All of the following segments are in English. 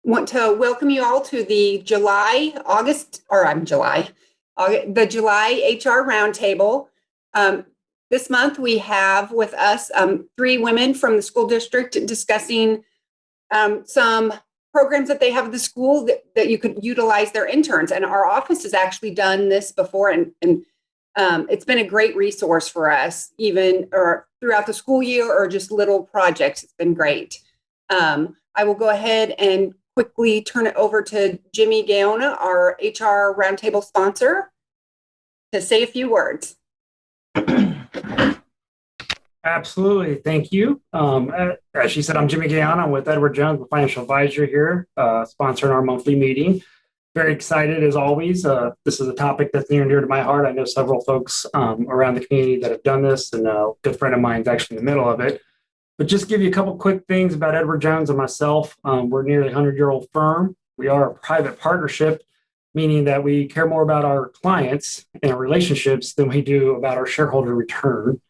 want to welcome you all to the July HR Roundtable. This month we have with us 3 women from the school district discussing some programs that they have at the school that you could utilize their interns. And our office has actually done this before, and it's been a great resource for us, even or throughout the school year or just little projects. It's been great. I will go ahead and quickly turn it over to Jimmy Gaona, our HR Roundtable sponsor, to say a few words. Absolutely. Thank you. As she said, I'm Jimmy Gaona. I'm with Edward Jones, the financial advisor here, sponsoring our monthly meeting. Very excited as always. This is a topic that's near and dear to my heart. I know several folks around the community that have done this, and a good friend of mine is actually in the middle of it. But just give you a couple quick things about Edward Jones and myself. We're a nearly 100-year-old firm. We are a private partnership, meaning that we care more about our clients and our relationships than we do about our shareholder return.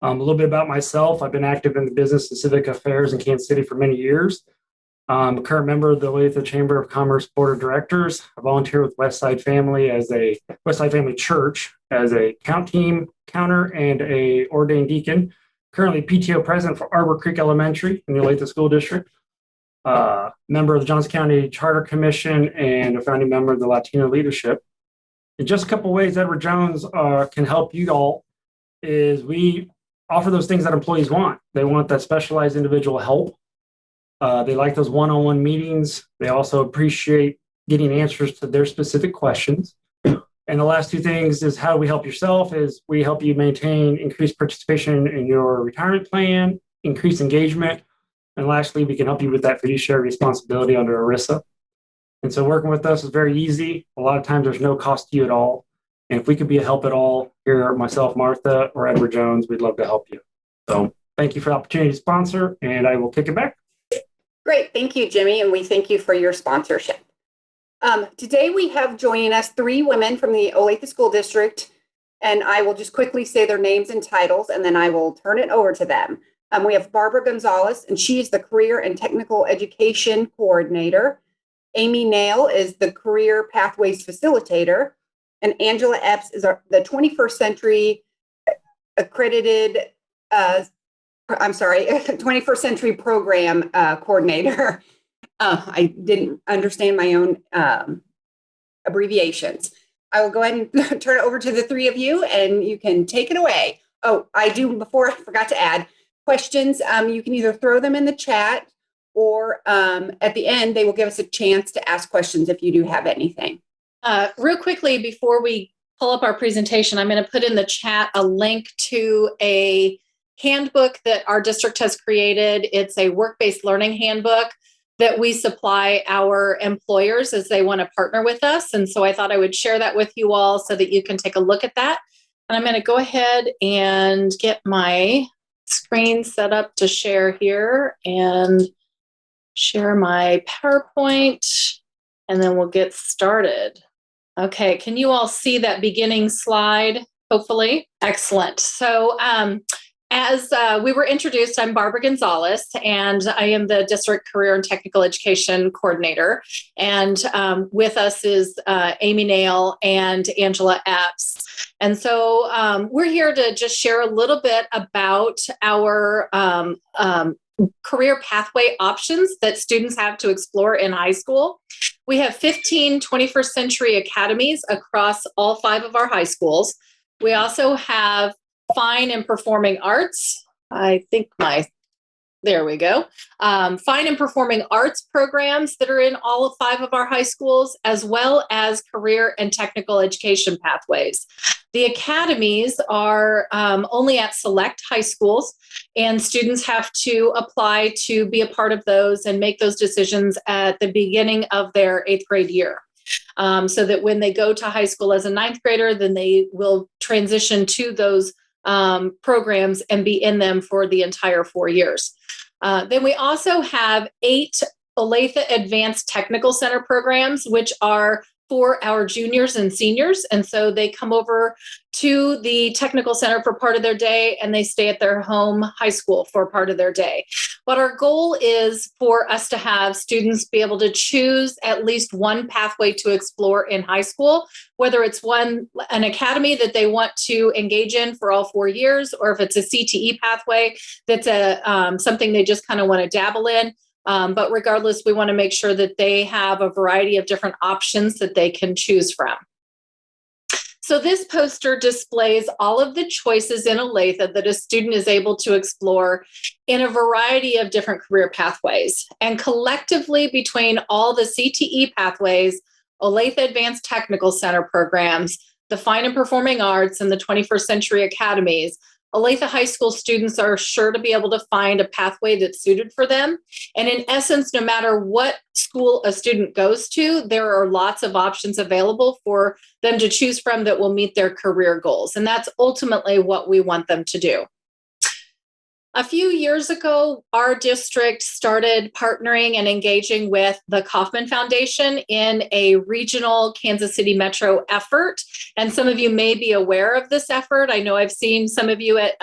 A little bit about myself. I've been active in the business and civic affairs in Kansas City for many years. I'm a current member of the Olathe Chamber of Commerce Board of Directors. I volunteer with Westside Family Church as a count team counter and a ordained deacon. Currently PTO president for Arbor Creek Elementary in the Olathe School District. Member of the Johnson County Charter Commission and a founding member of the Latino Leadership. In just a couple of ways, Edward Jones can help you all is we offer those things that employees want. They want that specialized individual help. They like those one-on-one meetings. They also appreciate getting answers to their specific questions. And the last 2 things is how we help yourself is we help you maintain increased participation in your retirement plan, increase engagement. And lastly, we can help you with that fiduciary responsibility under ERISA. And so working with us is very easy. A lot of times there's no cost to you at all. And if we could be a help at all, here, myself, Martha, or Edward Jones, we'd love to help you. So thank you for the opportunity to sponsor, and I will kick it back. Great. Thank you, Jimmy. And we thank you for your sponsorship. Today we have joining us 3 women from the Olathe School District, and I will just quickly say their names and titles, and then I will turn it over to them. We have Barbara Gonzalez, and she is the Career and Technical Education Coordinator. Amy Nail is the Career Pathways Facilitator, and Angela Epps is the 21st Century accredited, 21st Century Program Coordinator. I didn't understand my own abbreviations. I will go ahead and turn it over to the 3 of you, and you can take it away. Oh, before I forgot to add, questions, you can either throw them in the chat or at the end, they will give us a chance to ask questions if you do have anything. Real quickly, before we pull up our presentation, I'm going to put in the chat a link to a handbook that our district has created. It's a work-based learning handbook that we supply our employers as they want to partner with us. And so I thought I would share that with you all so that you can take a look at that. And I'm going to go ahead and get my screen set up to share here and share my PowerPoint, and then we'll get started. Okay, can you all see that beginning slide, hopefully? Excellent. So as we were introduced, I'm Barbara Gonzalez, and I am the District Career and Technical Education Coordinator. And with us is Amy Nail and Angela Epps. And so we're here to just share a little bit about our career pathway options that students have to explore in high school. We have 15 21st Century Academies across all 5 of our high schools. We also have fine and performing arts. There we go. Fine and performing arts programs that are in all 5 of our high schools, as well as career and technical education pathways. The academies are only at select high schools, and students have to apply to be a part of those and make those decisions at the beginning of their 8th grade year. So that when they go to high school as a 9th grader, then they will transition to those programs and be in them for the entire 4 years. Then we also have 8 Olathe Advanced Technical Center programs, which are for our juniors and seniors. And so they come over to the technical center for part of their day and they stay at their home high school for part of their day. But our goal is for us to have students be able to choose at least one pathway to explore in high school, whether it's an academy that they want to engage in for all 4 years, or if it's a CTE pathway that's something they just kind of want to dabble in. But regardless, we want to make sure that they have a variety of different options that they can choose from. So this poster displays all of the choices in Olathe that a student is able to explore in a variety of different career pathways. And collectively, between all the CTE pathways, Olathe Advanced Technical Center programs, the Fine and Performing Arts, and the 21st Century Academies, Olathe High School students are sure to be able to find a pathway that's suited for them. And in essence, no matter what school a student goes to, there are lots of options available for them to choose from that will meet their career goals. And that's ultimately what we want them to do. A few years ago, our district started partnering and engaging with the Kauffman Foundation in a regional Kansas City metro effort. And some of you may be aware of this effort. I know I've seen some of you at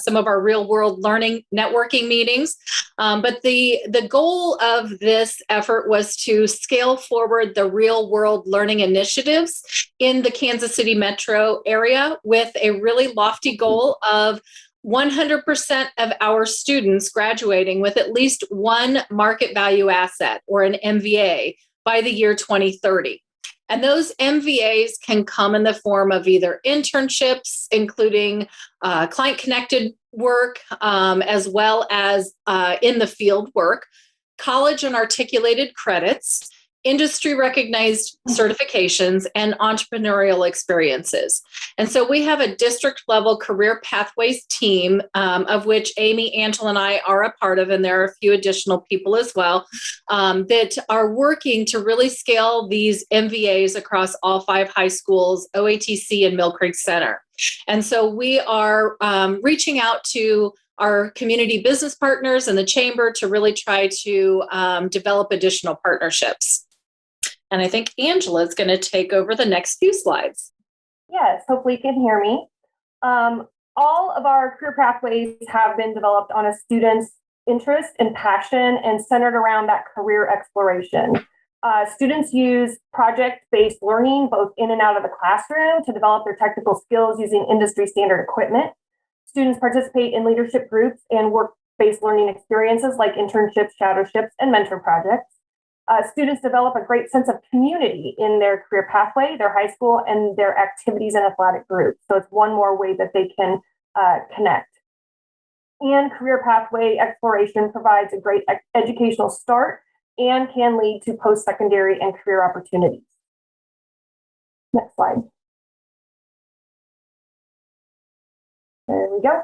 some of our real world learning networking meetings. But the goal of this effort was to scale forward the real world learning initiatives in the Kansas City metro area with a really lofty goal of 100% of our students graduating with at least one market value asset, or an MVA, by the year 2030. And those MVAs can come in the form of either internships, including client-connected work, as well as in the field work, college and articulated credits, industry-recognized certifications, and entrepreneurial experiences. And so we have a district-level career pathways team, of which Amy, Angela, and I are a part of, and there are a few additional people as well, that are working to really scale these MVAs across all 5 high schools, OATC, and Mill Creek Center. And so we are reaching out to our community business partners and the chamber to really try to develop additional partnerships. And I think Angela is going to take over the next few slides. Yes, hopefully you can hear me. All of our career pathways have been developed on a student's interest and passion and centered around that career exploration. Students use project-based learning both in and out of the classroom to develop their technical skills using industry standard equipment. Students participate in leadership groups and work-based learning experiences like internships, shadowships, and mentor projects. Students develop a great sense of community in their career pathway, their high school, and their activities and athletic groups. So it's one more way that they can connect. And career pathway exploration provides a great educational start and can lead to post-secondary and career opportunities. Next slide. There we go.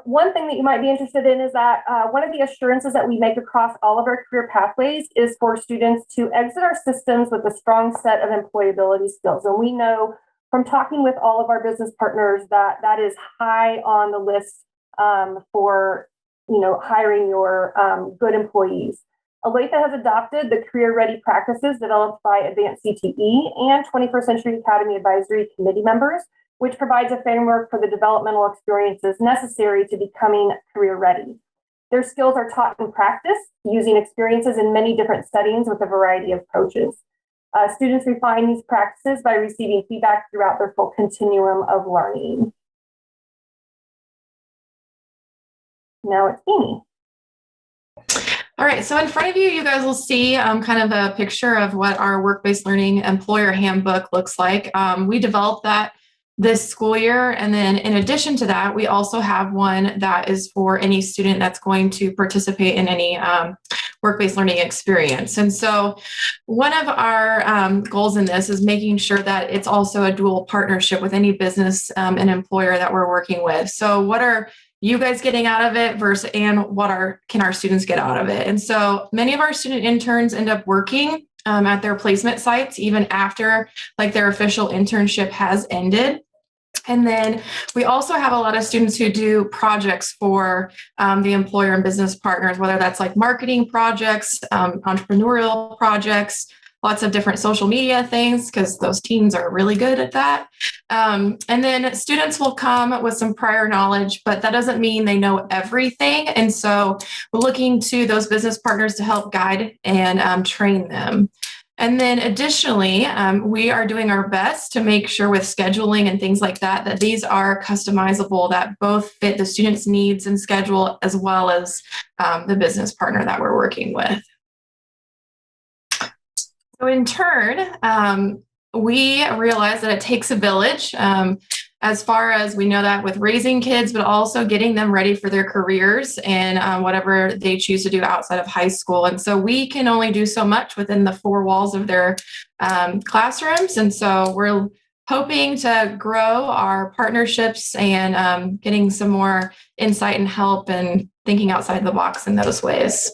One thing that you might be interested in is that one of the assurances that we make across all of our career pathways is for students to exit our systems with a strong set of employability skills. And we know from talking with all of our business partners that that is high on the list for hiring your good employees. Olathe has adopted the career-ready practices developed by Advanced CTE and 21st Century Academy Advisory Committee members, which provides a framework for the developmental experiences necessary to becoming career-ready. Their skills are taught in practice, using experiences in many different settings with a variety of approaches. Students refine these practices by receiving feedback throughout their full continuum of learning. Now it's Amy. All right, so in front of you, you guys will see kind of a picture of what our work-based learning employer handbook looks like. We developed that this school year. And then in addition to that, we also have one that is for any student that's going to participate in any work-based learning experience. And so one of our goals in this is making sure that it's also a dual partnership with any business and employer that we're working with. So what are you guys getting out of it and what can our students get out of it? And so many of our student interns end up working at their placement sites, even after their official internship has ended. And then we also have a lot of students who do projects for the employer and business partners, whether that's like marketing projects, entrepreneurial projects. lots of different social media things because those teens are really good at that. And then students will come with some prior knowledge, but that doesn't mean they know everything. And so we're looking to those business partners to help guide and train them. And then additionally, we are doing our best to make sure with scheduling and things like that, that these are customizable, that both fit the student's needs and schedule, as well as the business partner that we're working with. So in turn, we realize that it takes a village, as far as we know that with raising kids, but also getting them ready for their careers and whatever they choose to do outside of high school. And so we can only do so much within the four walls of their classrooms. And so we're hoping to grow our partnerships and getting some more insight and help and thinking outside the box in those ways.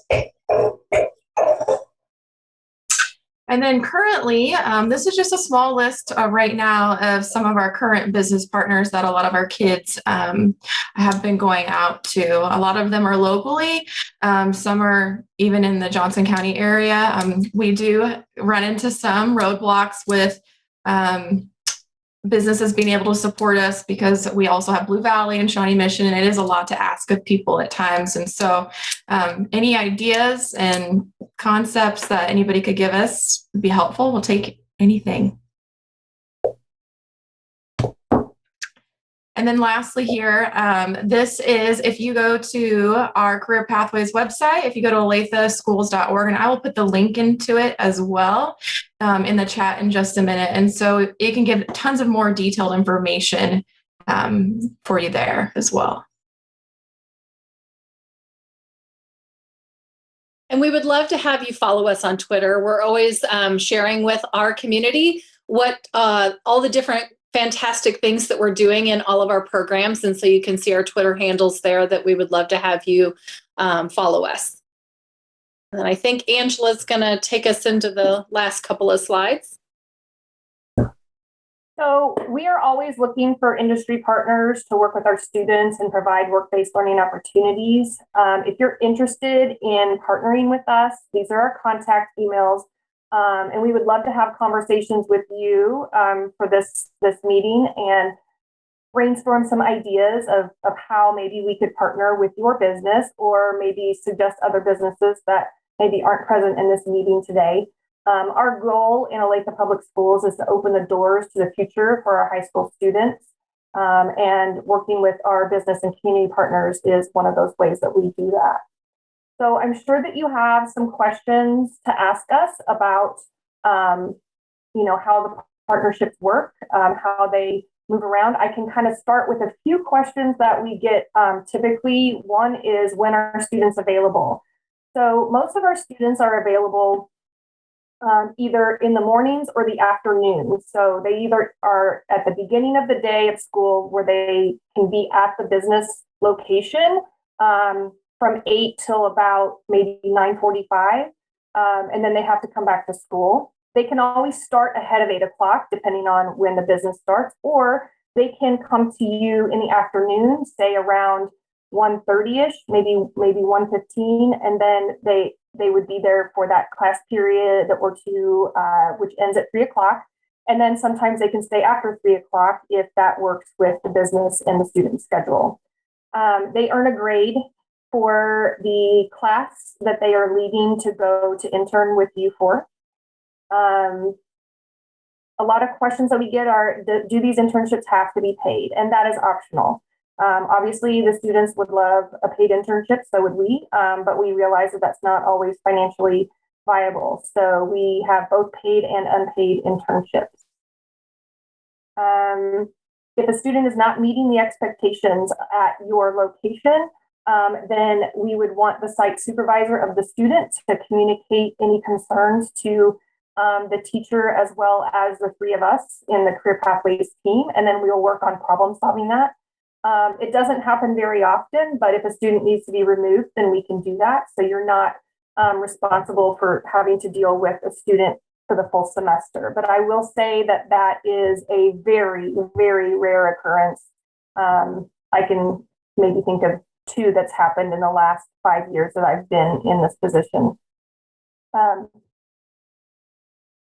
And then currently, this is just a small list right now of some of our current business partners that a lot of our kids have been going out to. A lot of them are locally. Some are even in the Johnson County area. We do run into some roadblocks with businesses being able to support us because we also have Blue Valley and Shawnee Mission, and it is a lot to ask of people at times. And so any ideas and concepts that anybody could give us would be helpful. We'll take anything. And then lastly here, this is, if you go to our Career Pathways website, if you go to olatheschools.org, and I will put the link into it as well in the chat in just a minute. And so it can give tons of more detailed information for you there as well. And we would love to have you follow us on Twitter. We're always sharing with our community what all the different fantastic things that we're doing in all of our programs. And so you can see our Twitter handles there that we would love to have you follow us. And I think Angela's going to take us into the last couple of slides. So we are always looking for industry partners to work with our students and provide work-based learning opportunities. If you're interested in partnering with us, these are our contact emails. And we would love to have conversations with you for this meeting and brainstorm some ideas of how maybe we could partner with your business, or maybe suggest other businesses that maybe aren't present in this meeting today. Our goal in Olathe Public Schools is to open the doors to the future for our high school students. And working with our business and community partners is one of those ways that we do that. So I'm sure that you have some questions to ask us about, how the partnerships work, how they move around. I can kind of start with a few questions that we get typically. One is, when are students available? So most of our students are available either in the mornings or the afternoons. So they either are at the beginning of the day of school, where they can be at the business location from 8 till about maybe 9:45, and then they have to come back to school. They can always start ahead of 8 o'clock, depending on when the business starts, or they can come to you in the afternoon, say around 1:30ish, maybe 1:15, and then they would be there for that class period or two, which ends at 3 o'clock. And then sometimes they can stay after 3 o'clock if that works with the business and the student schedule. They earn a grade for the class that they are leaving to go to intern with you for. A lot of questions that we get are, do these internships have to be paid? And that is optional. Obviously, the students would love a paid internship, so would we, but we realize that that's not always financially viable. So we have both paid and unpaid internships. If a student is not meeting the expectations at your location, then we would want the site supervisor of the student to communicate any concerns to the teacher, as well as the three of us in the Career Pathways team, and then we'll work on problem solving that. It doesn't happen very often, but if a student needs to be removed, then we can do that. So you're not responsible for having to deal with a student for the full semester. But I will say that that is a very, very rare occurrence. I can maybe think of 2 that's happened in the last 5 years that I've been in this position.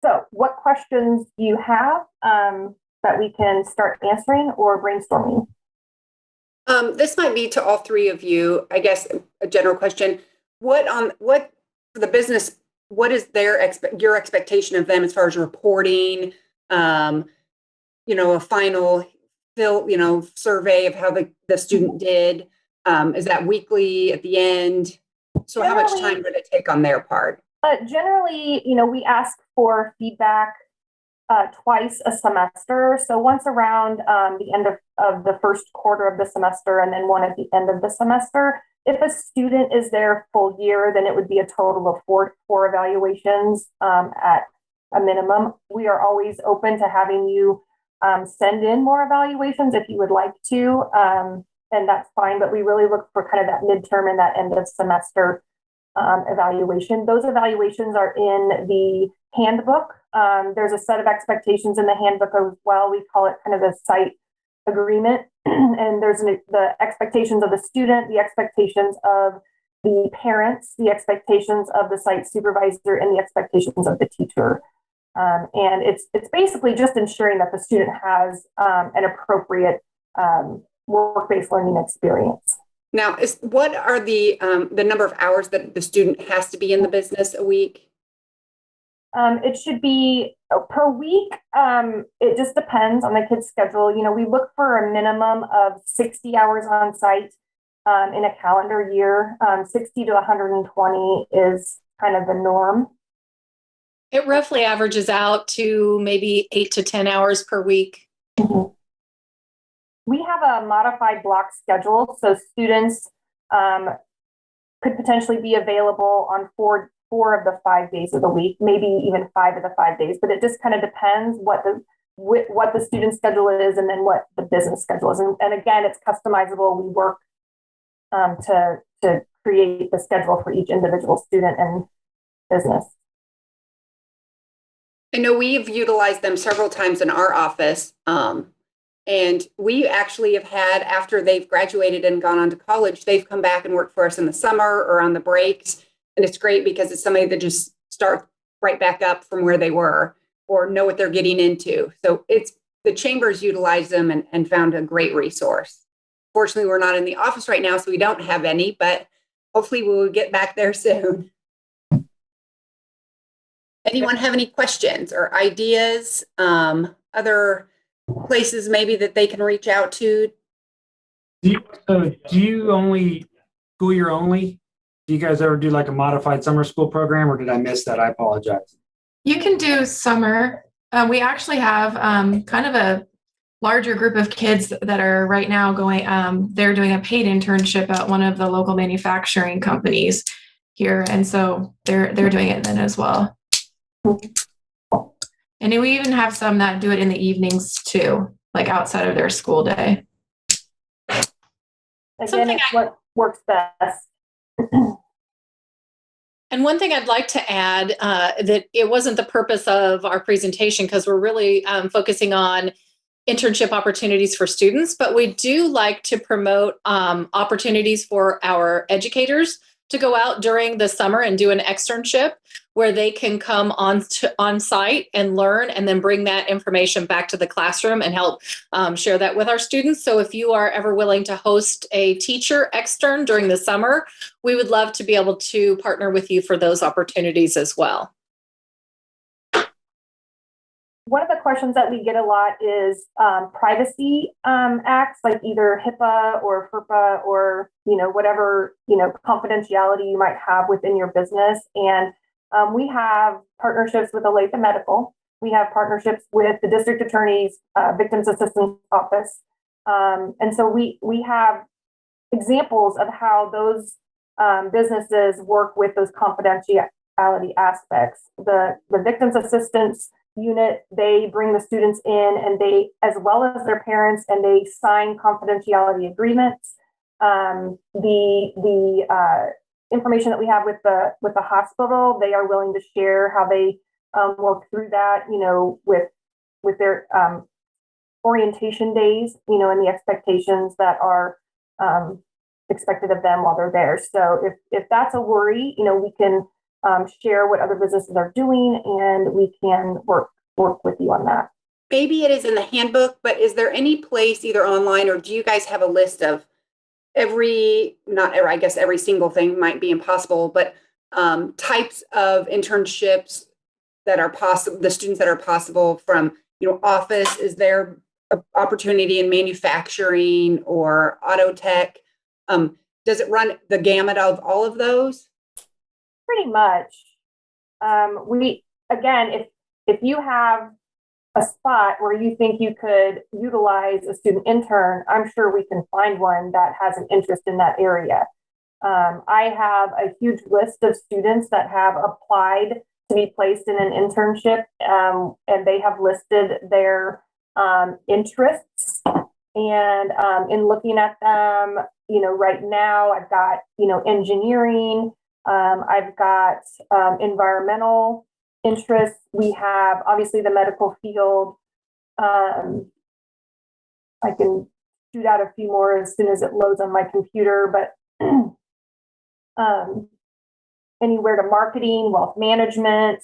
So what questions do you have that we can start answering or brainstorming? This might be to all three of you, I guess, a general question. What for the business, what is your expectation of them as far as reporting, a final survey of how the student did? Is that weekly at the end? So how much time would it take on their part? Generally, we ask for feedback twice a semester. So once around the end of the first quarter of the semester, and then one at the end of the semester. If a student is there full year, then it would be a total of four evaluations at a minimum. We are always open to having you send in more evaluations if you would like to, and that's fine. But we really look for kind of that midterm and that end of semester evaluation. Those evaluations are in the handbook. There's a set of expectations in the handbook as well. We call it kind of a site agreement. And there's the expectations of the student, the expectations of the parents, the expectations of the site supervisor, and the expectations of the teacher. And it's basically just ensuring that the student has an appropriate work-based learning experience. Now, what are the number of hours that the student has to be in the business a week? It should be per week. It just depends on the kid's schedule. We look for a minimum of 60 hours on site in a calendar year. 60 to 120 is kind of the norm. It roughly averages out to maybe 8 to 10 hours per week. Mm-hmm. We have a modified block schedule, so students could potentially be available on four of the 5 days of the week, maybe even 5 of the 5 days, but it just kind of depends what the student schedule is and then what the business schedule is. And again, it's customizable. We work to create the schedule for each individual student and business. I know we've utilized them several times in our office. And we actually have had, after they've graduated and gone on to college, they've come back and worked for us in the summer or on the breaks. And it's great because it's somebody that just start right back up from where they were or know what they're getting into. So the chambers utilize them and found a great resource. Fortunately, we're not in the office right now, so we don't have any, but hopefully we will get back there soon. Anyone have any questions or ideas? Other places maybe that they can reach out to? Do you only school year only? Do you guys ever do like a modified summer school program, or did I miss that? I apologize. You can do summer. We actually have kind of a larger group of kids that are right now going, they're doing a paid internship at one of the local manufacturing companies here. And so they're doing it then as well. And we even have some that do it in the evenings too, like outside of their school day. Again, it's what works best. And one thing I'd like to add that it wasn't the purpose of our presentation because we're really focusing on internship opportunities for students, but we do like to promote opportunities for our educators to go out during the summer and do an externship where they can come on site and learn and then bring that information back to the classroom and help share that with our students. So if you are ever willing to host a teacher extern during the summer, we would love to be able to partner with you for those opportunities as well. One of the questions that we get a lot is privacy acts, like either HIPAA or FERPA or, whatever, confidentiality you might have within your business. And we have partnerships with Olathe Medical. We have partnerships with the district attorney's victims assistance office. And so we have examples of how those businesses work with those confidentiality aspects. The victims assistance unit, they bring the students in and they, as well as their parents, and they sign confidentiality agreements. The information that we have with the hospital, they are willing to share how they work through that, with their orientation days, and the expectations that are expected of them while they're there. So if that's a worry, we can share what other businesses are doing, and we can work with you on that. Maybe it is in the handbook, but is there any place either online or do you guys have a list of I guess every single thing might be impossible, but types of internships that are possible, the students that are possible from, office? Is there an opportunity in manufacturing or auto tech? Does it run the gamut of all of those? Pretty much. If you have a spot where you think you could utilize a student intern, I'm sure we can find one that has an interest in that area. I have a huge list of students that have applied to be placed in an internship, and they have listed their interests. And in looking at them, right now I've got, engineering, I've got environmental interests. We have obviously the medical field. I can shoot out a few more as soon as it loads on my computer, but anywhere to marketing, wealth management.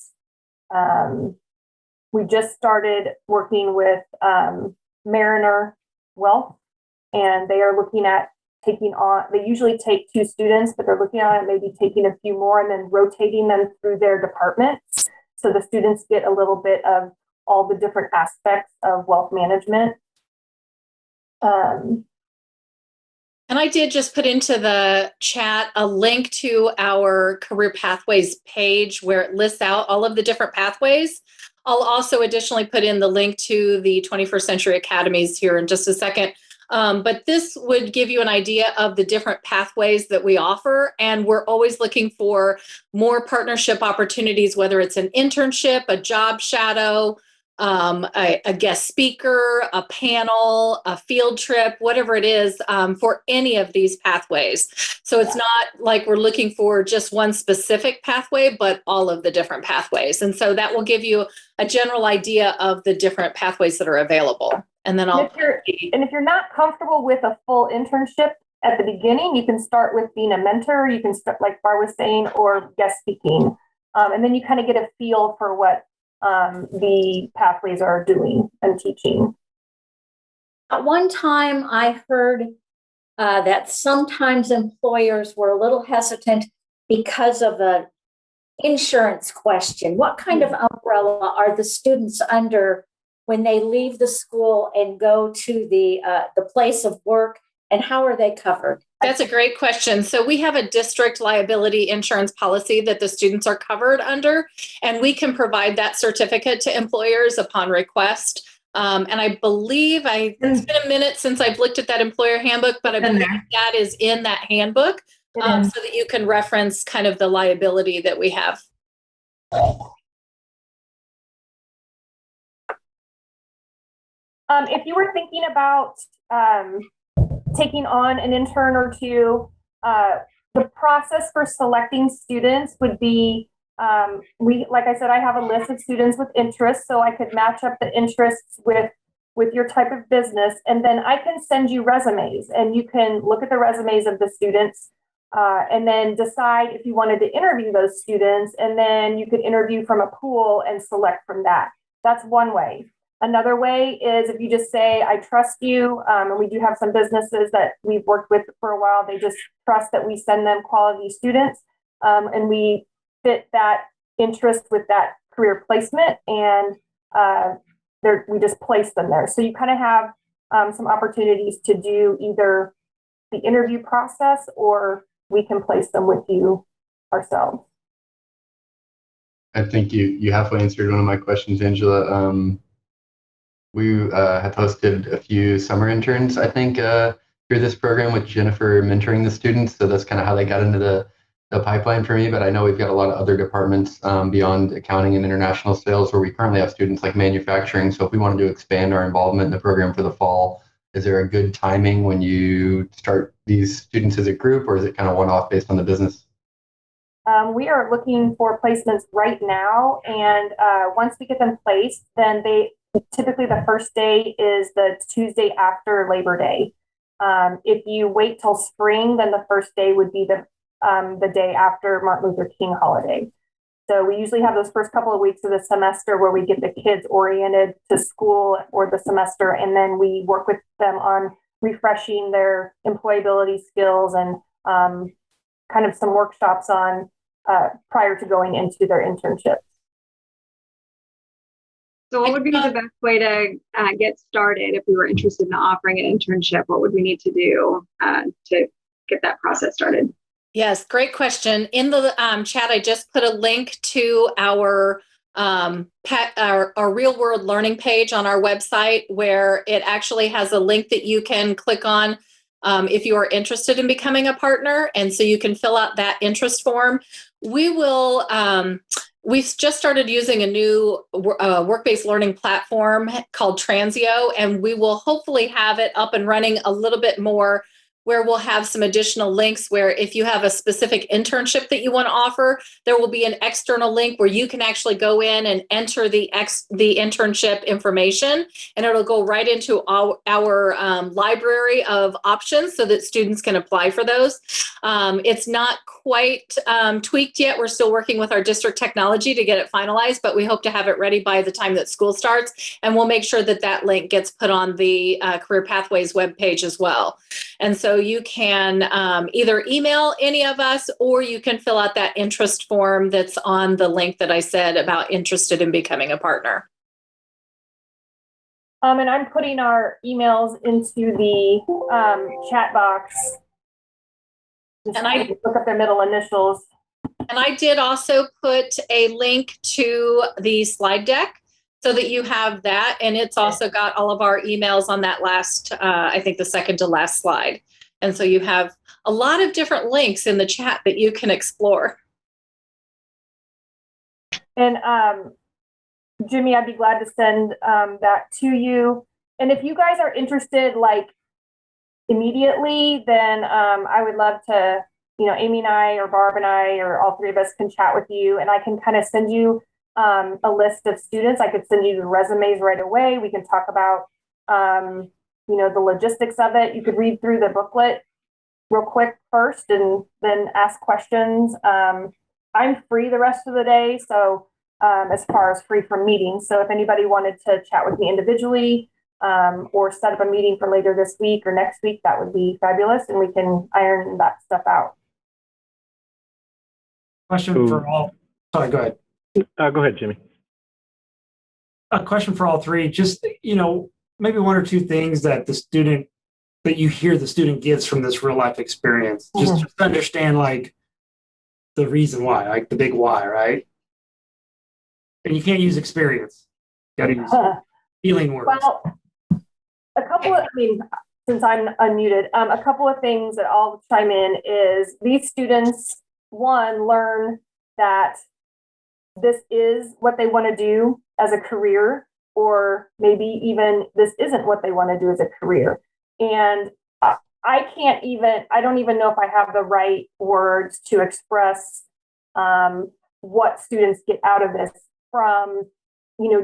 We just started working with Mariner Wealth, and they are looking at taking on, they usually take 2 students, but they're looking at maybe taking a few more and then rotating them through their departments. So the students get a little bit of all the different aspects of wealth management. And I did just put into the chat a link to our career pathways page where it lists out all of the different pathways. I'll also additionally put in the link to the 21st Century Academies here in just a second. But this would give you an idea of the different pathways that we offer. And we're always looking for more partnership opportunities, whether it's an internship, a job shadow, a guest speaker, a panel, a field trip, whatever it is, for any of these pathways. So it's not like we're looking for just one specific pathway, but all of the different pathways. And so that will give you a general idea of the different pathways that are available. And then if you're not comfortable with a full internship at the beginning, you can start with being a mentor. You can start, like Bar was saying, or guest speaking. And then you kind of get a feel for what the pathways are doing and teaching. At one time, I heard that sometimes employers were a little hesitant because of an insurance question. What kind of umbrella are the students under when they leave the school and go to the place of work, and how are they covered? That's a great question. So we have a district liability insurance policy that the students are covered under, and we can provide that certificate to employers upon request. And I believe it's been a minute since I've looked at that employer handbook, but I believe that is in that handbook, so that you can reference kind of the liability that we have. If you were thinking about taking on an intern or two, the process for selecting students would be, like I said, I have a list of students with interests, so I could match up the interests with your type of business, and then I can send you resumes, and you can look at the resumes of the students, and then decide if you wanted to interview those students, and then you could interview from a pool and select from that. That's one way. Another way is if you just say, I trust you, and we do have some businesses that we've worked with for a while, they just trust that we send them quality students, and we fit that interest with that career placement, and we just place them there. So you kind of have some opportunities to do either the interview process, or we can place them with you ourselves. I think you halfway answered one of my questions, Angela. We have hosted a few summer interns, I think, through this program with Jennifer mentoring the students. So that's kind of how they got into the pipeline for me. But I know we've got a lot of other departments beyond accounting and international sales where we currently have students like manufacturing. So if we wanted to expand our involvement in the program for the fall, is there a good timing when you start these students as a group, or is it kind of one-off based on the business? We are looking for placements right now. And once we get them placed, then typically the first day is the Tuesday after Labor Day. If you wait till spring, then the first day would be the day after Martin Luther King holiday. So we usually have those first couple of weeks of the semester where we get the kids oriented to school for the semester, and then we work with them on refreshing their employability skills and kind of some workshops on prior to going into their internships. So what would be the best way to get started if we were interested in offering an internship? What would we need to do to get that process started? Yes, great question. In the chat, I just put a link to our real world learning page on our website, where it actually has a link that you can click on if you are interested in becoming a partner. And so you can fill out that interest form. We've just started using a new work-based learning platform called Transio, and we will hopefully have it up and running a little bit more, where we'll have some additional links where if you have a specific internship that you want to offer, there will be an external link where you can actually go in and enter the internship information, and it'll go right into our library of options so that students can apply for those. It's not quite tweaked yet. We're still working with our district technology to get it finalized, but we hope to have it ready by the time that school starts. And we'll make sure that that link gets put on the Career Pathways webpage as well. And so you can either email any of us, or you can fill out that interest form that's on the link that I said about interested in becoming a partner. And I'm putting our emails into the chat box. And I look up their middle initials. And I did also put a link to the slide deck so that you have that. And it's also got all of our emails on that last, I think the second to last slide. And so you have a lot of different links in the chat that you can explore. And Jimmy, I'd be glad to send that to you. And if you guys are interested, like immediately, then I would love to, Amy and I, or Barb and I, or all three of us can chat with you, and I can kind of send you a list of students. I could send you the resumes right away. We can talk about, the logistics of it. You could read through the booklet real quick first and then ask questions. I'm free the rest of the day. So as far as free from meetings. So if anybody wanted to chat with me individually, or set up a meeting for later this week or next week, that would be fabulous. And we can iron that stuff out. Question for all. Sorry, go ahead. Go ahead, Jimmy. A question for all three. Just, maybe one or two things that you hear the student gives from this real life experience. Just to understand, like, the reason why, like the big why, right? And you can't use experience. You got to use feeling words. Well, a couple of, since I'm unmuted, a couple of things that I'll chime in is these students, one, learn that this is what they want to do as a career, or maybe even this isn't what they want to do as a career. And I don't even know if I have the right words to express what students get out of this from,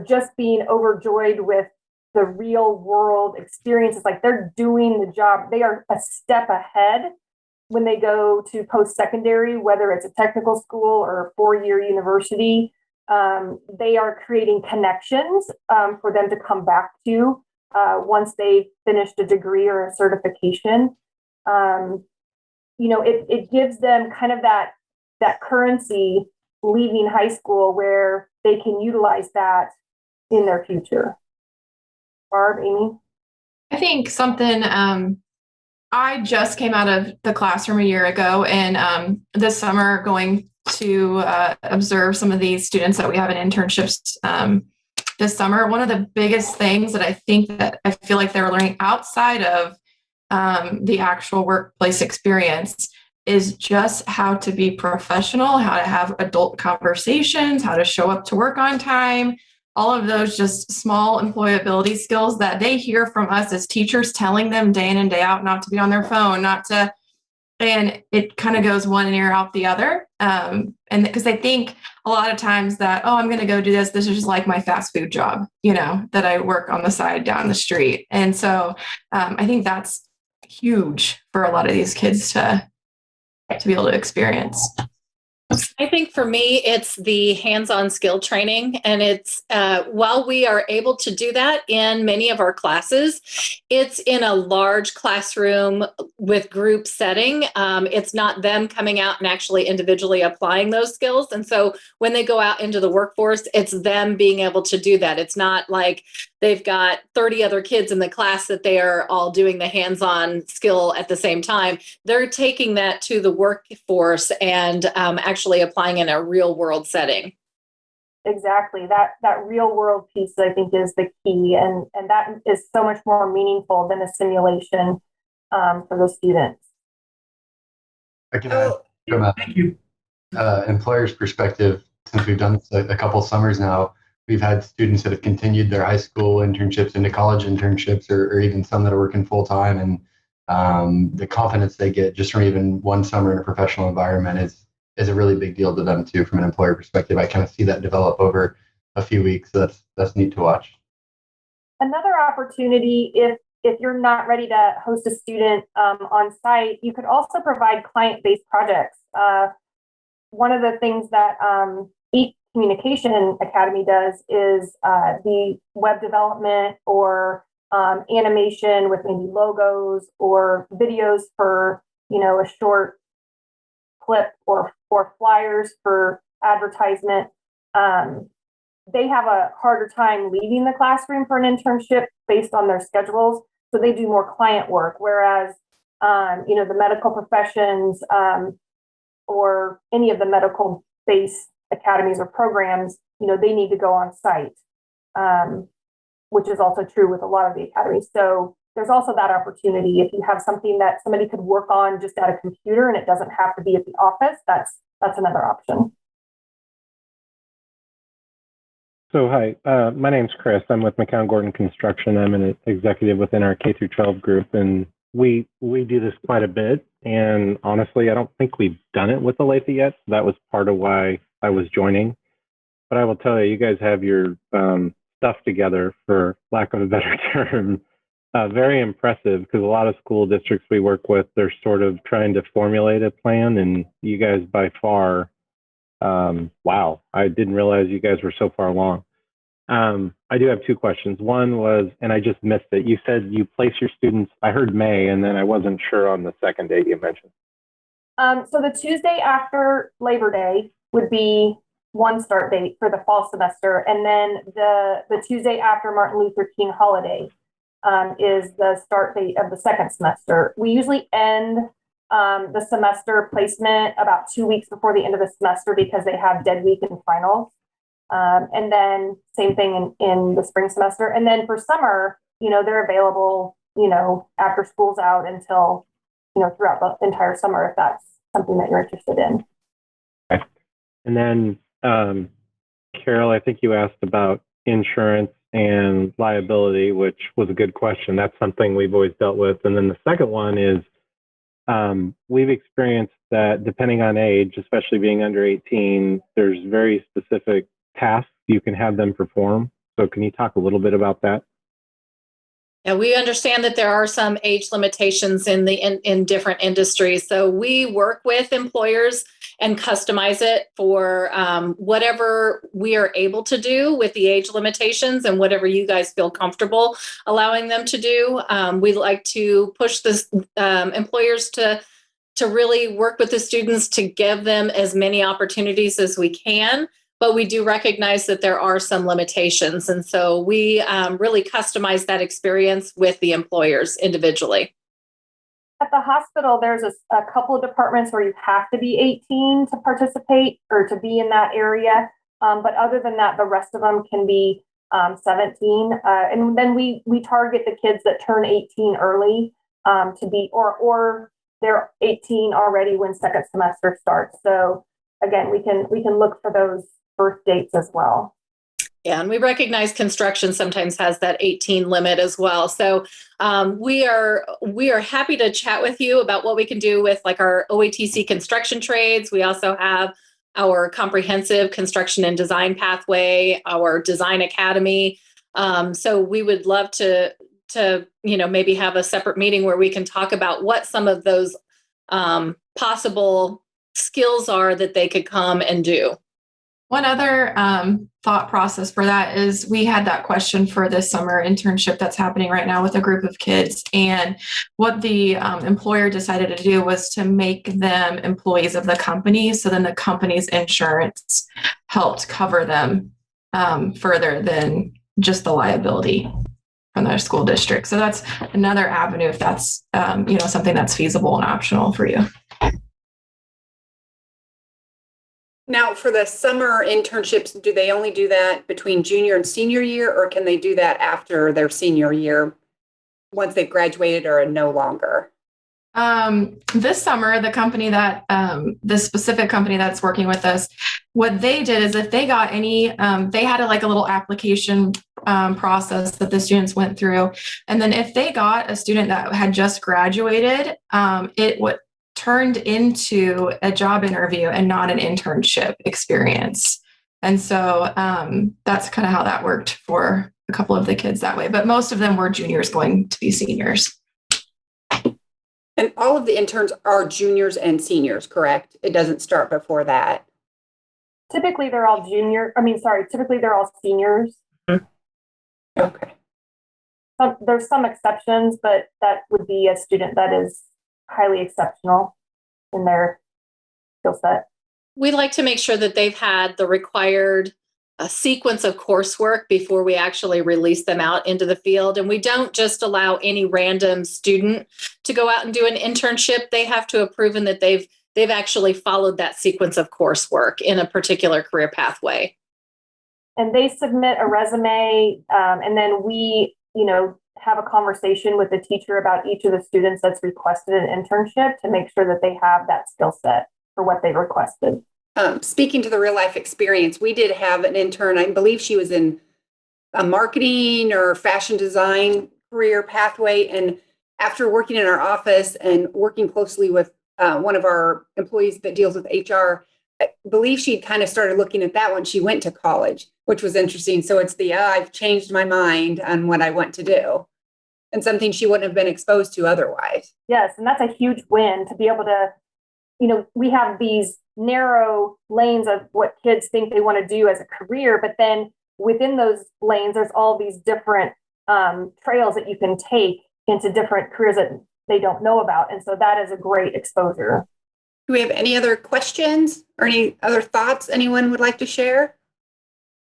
just being overjoyed with the real world experiences. Like, they're doing the job. They are a step ahead when they go to post-secondary, whether it's a technical school or a four-year university. They are creating connections for them to come back to once they've finished a degree or a certification. It gives them kind of that currency leaving high school where they can utilize that in their future. Barb, Amy? I think something, I just came out of the classroom a year ago, and this summer going to observe some of these students that we have in internships this summer. One of the biggest things that I feel like they were learning outside of the actual workplace experience is just how to be professional, how to have adult conversations, how to show up to work on time, all of those just small employability skills that they hear from us as teachers, telling them day in and day out not to be on their phone, and it kind of goes one ear out the other. And because they think a lot of times that, I'm going to go do this. This is just like my fast food job, that I work on the side down the street. And so I think that's huge for a lot of these kids to be able to experience. I think for me, it's the hands-on skill training. And it's, while we are able to do that in many of our classes, it's in a large classroom with group setting. It's not them coming out and actually individually applying those skills. And so when they go out into the workforce, it's them being able to do that. It's not like they've got 30 other kids in the class that they are all doing the hands-on skill at the same time. They're taking that to the workforce and actually applying in a real world setting. Exactly. That real world piece, I think, is the key. And that is so much more meaningful than a simulation for the students. I can add from an employer's perspective, since we've done this a couple summers now, we've had students that have continued their high school internships into college internships, or even some that are working full time. And the confidence they get just from even one summer in a professional environment is a really big deal to them too, from an employer perspective. I kind of see that develop over a few weeks. So that's neat to watch. Another opportunity, if you're not ready to host a student on site, you could also provide client-based projects. One of the things that Communication Academy does is the web development or animation with maybe logos or videos for, a short clip or flyers for advertisement. They have a harder time leaving the classroom for an internship based on their schedules. So they do more client work, whereas, the medical professions or any of the medical-based academies or programs, they need to go on site, which is also true with a lot of the academies. So there's also that opportunity. If you have something that somebody could work on just at a computer and it doesn't have to be at the office, that's another option. So hi, my name's Chris. I'm with McCown Gordon Construction. I'm an executive within our K through 12 group, and we do this quite a bit. And honestly, I don't think we've done it with Olathe yet. So that was part of why I was joining. But I will tell you, you guys have your stuff together, for lack of a better term. Very impressive, because a lot of school districts we work with, they're sort of trying to formulate a plan, and you guys by far, wow, I didn't realize you guys were so far along. I do have two questions. One was, and I just missed it, you said you place your students, I heard May, and then I wasn't sure on the second date you mentioned. So the Tuesday after Labor Day would be one start date for the fall semester, and then the Tuesday after Martin Luther King holiday is the start date of the second semester. We usually end the semester placement about 2 weeks before the end of the semester because they have dead week and finals. And then same thing in the spring semester. And then for summer, they're available, after school's out until, throughout the entire summer, if that's something that you're interested in. Okay. And then, Carol, I think you asked about insurance and liability, which was a good question. That's something we've always dealt with. And then the second one is, we've experienced that depending on age, especially being under 18, there's very specific tasks you can have them perform. So can you talk a little bit about that? Yeah, we understand that there are some age limitations in different industries. So we work with employers and customize it for whatever we are able to do with the age limitations and whatever you guys feel comfortable allowing them to do. We like to push this employers to really work with the students to give them as many opportunities as we can. But we do recognize that there are some limitations. And so we really customize that experience with the employers individually. At the hospital, there's a couple of departments where you have to be 18 to participate or to be in that area. But other than that, the rest of them can be 17. And then we target the kids that turn 18 early to be, or they're 18 already when second semester starts. So again, we can look for those birth dates as well. Yeah, and we recognize construction sometimes has that 18 limit as well. So we are happy to chat with you about what we can do with like our OATC construction trades. We also have our comprehensive construction and design pathway, our design academy. So we would love to maybe have a separate meeting where we can talk about what some of those possible skills are that they could come and do. One other thought process for that is we had that question for this summer internship that's happening right now with a group of kids. And what the employer decided to do was to make them employees of the company. So then the company's insurance helped cover them further than just the liability from their school district. So that's another avenue if that's something that's feasible and optional for you. Now, for the summer internships, do they only do that between junior and senior year, or can they do that after their senior year once they've graduated or are no longer? This summer, the company that, this specific company that's working with us, what they did is if they got any, they had a little application process that the students went through. And then if they got a student that had just graduated, it turned into a job interview and not an internship experience. And so that's kind of how that worked for a couple of the kids that way. But most of them were juniors going to be seniors. And all of the interns are juniors and seniors, correct? It doesn't start before that. Typically, they're all typically they're all seniors. Okay. There's some exceptions, but that would be a student that is highly exceptional in their skill set. We like to make sure that they've had the required sequence of coursework before we actually release them out into the field. And we don't just allow any random student to go out and do an internship. They have to have proven that they've actually followed that sequence of coursework in a particular career pathway. And they submit a resume, and then we, have a conversation with the teacher about each of the students that's requested an internship to make sure that they have that skill set for what they requested. Speaking to the real life experience, we did have an intern. I believe she was in a marketing or fashion design career pathway. And after working in our office and working closely with one of our employees that deals with HR, I believe she kind of started looking at that when she went to college, which was interesting. So it's I've changed my mind on what I want to do, and something she wouldn't have been exposed to otherwise. Yes, and that's a huge win to be able to, we have these narrow lanes of what kids think they want to do as a career, but then within those lanes, there's all these different trails that you can take into different careers that they don't know about. And so that is a great exposure. Do we have any other questions or any other thoughts anyone would like to share?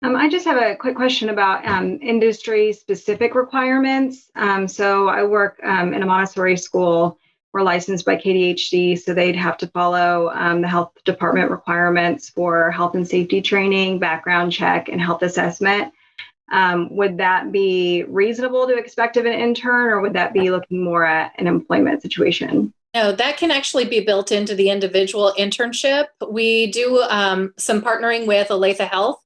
I just have a quick question about industry-specific requirements. So I work in a Montessori school. We're licensed by KDHD, so they'd have to follow the health department requirements for health and safety training, background check, and health assessment. Would that be reasonable to expect of an intern, or would that be looking more at an employment situation? No, that can actually be built into the individual internship. We do some partnering with Olathe Health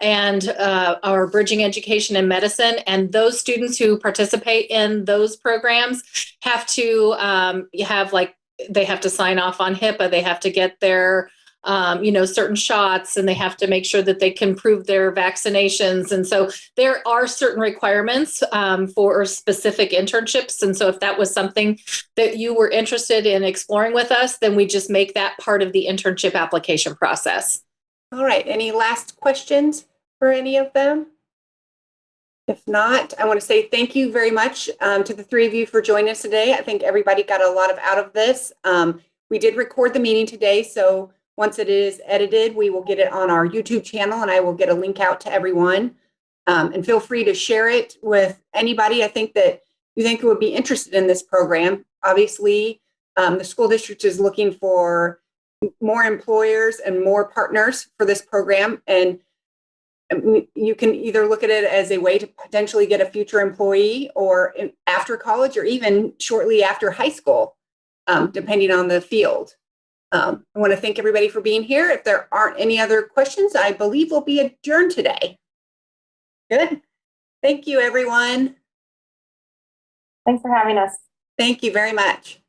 and our bridging education and medicine. And those students who participate in those programs have to they have to sign off on HIPAA. They have to get their certain shots, and they have to make sure that they can prove their vaccinations. And so there are certain requirements for specific internships. And so if that was something that you were interested in exploring with us, then we just make that part of the internship application process. All right. Any last questions for any of them? If not, I want to say thank you very much to the three of you for joining us today. I think everybody got a lot out of this. We did record the meeting today, so once it is edited, we will get it on our YouTube channel, and I will get a link out to everyone. And feel free to share it with anybody I think that you think would be interested in this program. Obviously, the school district is looking for more employers and more partners for this program. And you can either look at it as a way to potentially get a future employee, or after college, or even shortly after high school, depending on the field. I want to thank everybody for being here. If there aren't any other questions, I believe we'll be adjourned today. Good. Thank you, everyone. Thanks for having us. Thank you very much.